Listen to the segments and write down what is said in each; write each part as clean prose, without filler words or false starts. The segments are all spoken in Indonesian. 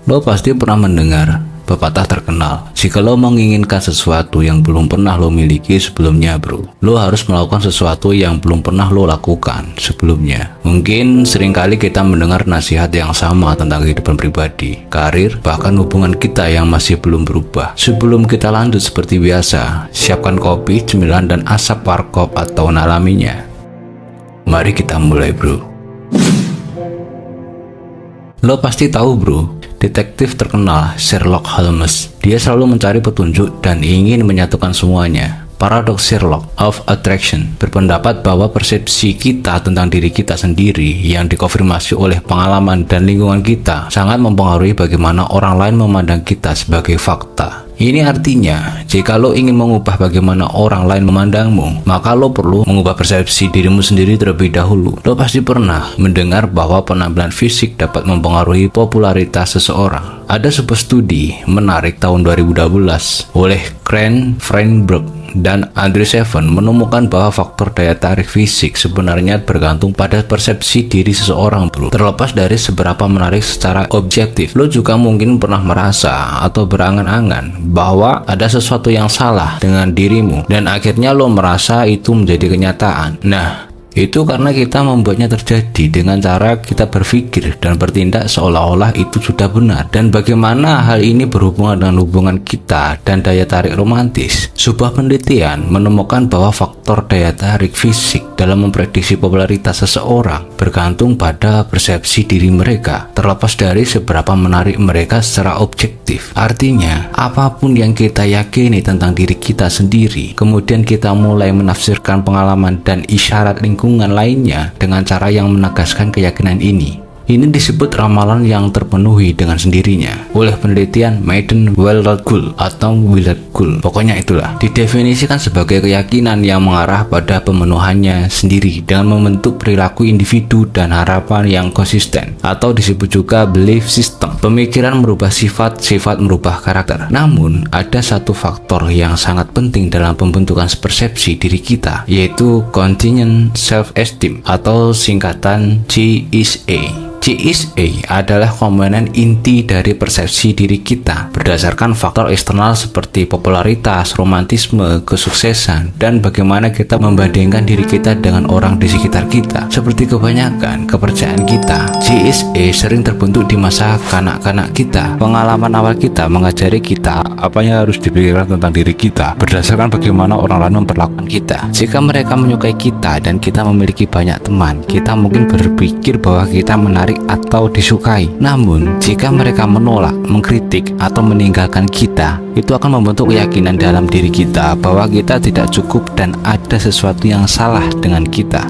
Lo pasti pernah mendengar pepatah terkenal, jika lo menginginkan sesuatu yang belum pernah lo miliki sebelumnya bro, lo harus melakukan sesuatu yang belum pernah lo lakukan sebelumnya. Mungkin seringkali kita mendengar nasihat yang sama tentang kehidupan pribadi, karir, bahkan hubungan kita yang masih belum berubah. Sebelum kita lanjut seperti biasa, siapkan kopi, cemilan, dan asap warkop atau alaminya. Mari kita mulai bro. Lo pasti tahu bro, detektif terkenal Sherlock Holmes. Dia selalu mencari petunjuk dan ingin menyatukan semuanya. Paradoks Sherlock of Attraction berpendapat bahwa persepsi kita tentang diri kita sendiri yang dikonfirmasi oleh pengalaman dan lingkungan kita sangat mempengaruhi bagaimana orang lain memandang kita sebagai fakta. Ini artinya, jika lo ingin mengubah bagaimana orang lain memandangmu, maka lo perlu mengubah persepsi dirimu sendiri terlebih dahulu. Lo pasti pernah mendengar bahwa penampilan fisik dapat mempengaruhi popularitas seseorang. Ada sebuah studi menarik tahun 2012 oleh Cran Feinberg dan Andre Seven menemukan bahwa faktor daya tarik fisik sebenarnya bergantung pada persepsi diri seseorang bro. Terlepas dari seberapa menarik secara objektif, lo juga mungkin pernah merasa atau berangan-angan bahwa ada sesuatu yang salah dengan dirimu dan akhirnya lo merasa itu menjadi kenyataan. Nah, itu karena kita membuatnya terjadi dengan cara kita berpikir dan bertindak seolah-olah itu sudah benar. Dan bagaimana hal ini berhubungan dengan hubungan kita dan daya tarik romantis? Sebuah penelitian menemukan bahwa faktor daya tarik fisik dalam memprediksi popularitas seseorang bergantung pada persepsi diri mereka, terlepas dari seberapa menarik mereka secara objektif. Artinya, apapun yang kita yakini tentang diri kita sendiri, kemudian kita mulai menafsirkan pengalaman dan isyarat lingkungan lainnya dengan cara yang menegaskan keyakinan ini. Ini disebut ramalan yang terpenuhi dengan sendirinya oleh penelitian Maiden Willard Gould atau Willard Gould. Pokoknya itulah, didefinisikan sebagai keyakinan yang mengarah pada pemenuhannya sendiri dengan membentuk perilaku individu dan harapan yang konsisten, atau disebut juga belief system. Pemikiran merubah sifat, sifat merubah karakter. Namun, ada satu faktor yang sangat penting dalam pembentukan persepsi diri kita, yaitu contingent self-esteem atau singkatan CSA. CSA adalah komponen inti dari persepsi diri kita berdasarkan faktor eksternal seperti popularitas, romantisme, kesuksesan, dan bagaimana kita membandingkan diri kita dengan orang di sekitar kita. Seperti kebanyakan kepercayaan kita, CSA sering terbentuk di masa kanak-kanak kita. Pengalaman awal kita mengajari kita apa yang harus dipikirkan tentang diri kita berdasarkan bagaimana orang lain memperlakukan kita. Jika mereka menyukai kita dan kita memiliki banyak teman, kita mungkin berpikir bahwa kita menarik atau disukai. Namun, jika mereka menolak, mengkritik, atau meninggalkan kita, itu akan membentuk keyakinan dalam diri kita bahwa kita tidak cukup dan ada sesuatu yang salah dengan kita.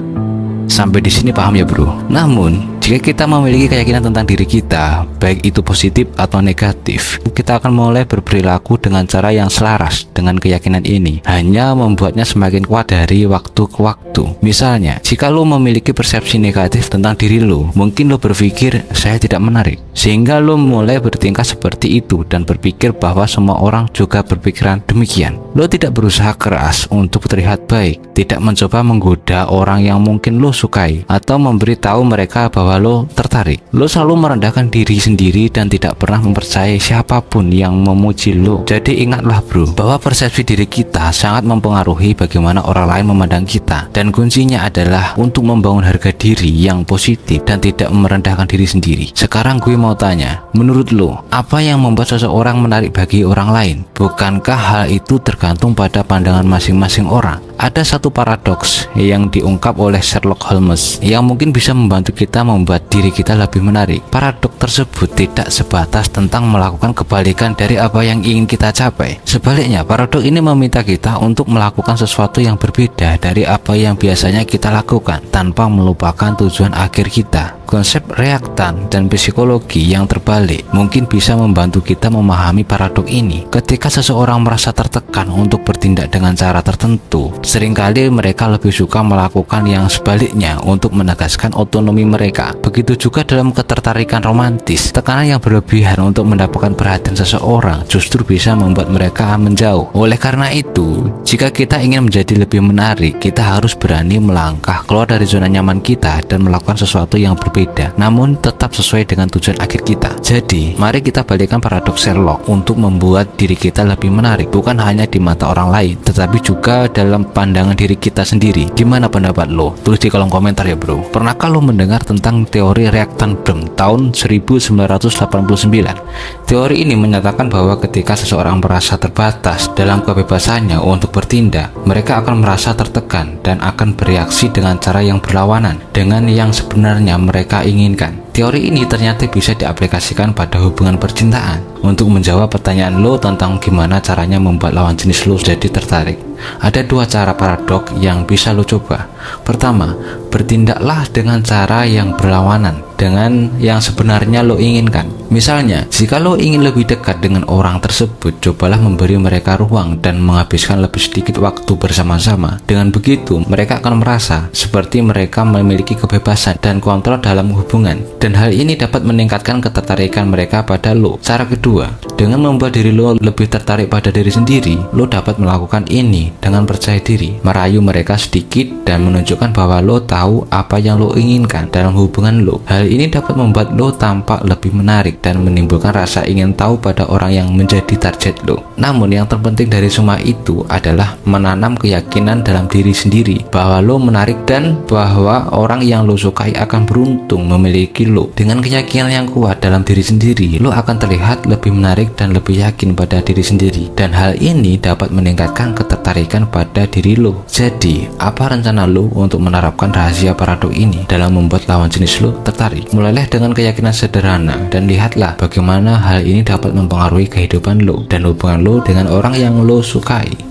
Sampai di sini paham ya bro? Namun, jika kita memiliki keyakinan tentang diri kita, baik itu positif atau negatif, kita akan mulai berperilaku dengan cara yang selaras dengan keyakinan ini, hanya membuatnya semakin kuat dari waktu ke waktu. Misalnya, jika lo memiliki persepsi negatif tentang diri lo, mungkin lo berpikir, saya tidak menarik, sehingga lo mulai bertingkah seperti itu dan berpikir bahwa semua orang juga berpikiran demikian. Lo tidak berusaha keras untuk terlihat baik, tidak mencoba menggoda orang yang mungkin lo sukai, atau memberitahu mereka bahwa lo tertarik. Lo selalu merendahkan diri sendiri dan tidak pernah mempercayai siapapun yang memuji lo. Jadi ingatlah bro, bahwa persepsi diri kita sangat mempengaruhi bagaimana orang lain memandang kita, dan kuncinya adalah untuk membangun harga diri yang positif dan tidak merendahkan diri sendiri. Sekarang gue mau tanya, menurut lo, apa yang membuat seseorang menarik bagi orang lain? Bukankah hal itu tergantung pada pandangan masing-masing orang? Ada satu paradoks yang diungkap oleh Sherlock Holmes yang mungkin bisa membantu kita membuat diri kita lebih menarik. Paradoks tersebut tidak sebatas tentang melakukan kebalikan dari apa yang ingin kita capai. Sebaliknya, paradoks ini meminta kita untuk melakukan sesuatu yang berbeda dari apa yang biasanya kita lakukan tanpa melupakan tujuan akhir kita. Konsep reaktan dan psikologi yang terbalik mungkin bisa membantu kita memahami paradoks ini. Ketika seseorang merasa tertekan untuk bertindak dengan cara tertentu, seringkali mereka lebih suka melakukan yang sebaliknya untuk menegaskan otonomi mereka. Begitu Juga dalam ketertarikan romantis, tekanan yang berlebihan untuk mendapatkan perhatian seseorang justru bisa membuat mereka menjauh. Oleh karena itu, jika kita ingin menjadi lebih menarik, kita harus berani melangkah keluar dari zona nyaman kita dan melakukan sesuatu yang berbeda, namun tetap sesuai dengan tujuan akhir kita. Jadi, mari kita balikkan paradoks Sherlock untuk membuat diri kita lebih menarik, bukan hanya di mata orang lain, tetapi juga dalam pandangan diri kita sendiri. Gimana pendapat lo? Tulis di kolom komentar ya bro. Pernahkah lo mendengar tentang teori Reaktanbrunn tahun 1989? Teori ini menyatakan bahwa ketika seseorang merasa terbatas dalam kebebasannya untuk bertindak, mereka akan merasa tertekan dan akan bereaksi dengan cara yang berlawanan dengan yang sebenarnya mereka inginkan. Teori ini ternyata bisa diaplikasikan pada hubungan percintaan. Untuk menjawab pertanyaan lo tentang gimana caranya membuat lawan jenis lo jadi tertarik, ada dua cara paradok yang bisa lo coba. Pertama, bertindaklah dengan cara yang berlawanan dengan yang sebenarnya lo inginkan. Misalnya, jika lo ingin lebih dekat dengan orang tersebut, cobalah memberi mereka ruang dan menghabiskan lebih sedikit waktu bersama-sama. Dengan begitu, mereka akan merasa seperti mereka memiliki kebebasan dan kontrol dalam hubungan, dan hal ini dapat meningkatkan ketertarikan mereka pada lo. Cara kedua, dengan membuat diri lo lebih tertarik pada diri sendiri, lo dapat melakukan ini dengan percaya diri, merayu mereka sedikit dan menunjukkan bahwa lo tahu apa yang lo inginkan dalam hubungan lo. Hal ini dapat membuat lo tampak lebih menarik dan menimbulkan rasa ingin tahu pada orang yang menjadi target lo. Namun yang terpenting dari semua itu adalah menanam keyakinan dalam diri sendiri bahwa lo menarik dan bahwa orang yang lo sukai akan beruntung memiliki lo. Dengan keyakinan yang kuat dalam diri sendiri, lo akan terlihat lebih menarik dan lebih yakin pada diri sendiri, dan hal ini dapat meningkatkan ketertarikan pada diri lo. Jadi, apa rencana lo untuk menerapkan rahasia paradok ini dalam membuat lawan jenis lo tertarik? Mulailah dengan keyakinan sederhana dan lihatlah bagaimana hal ini dapat mempengaruhi kehidupan lo dan hubungan lo dengan orang yang lo sukai.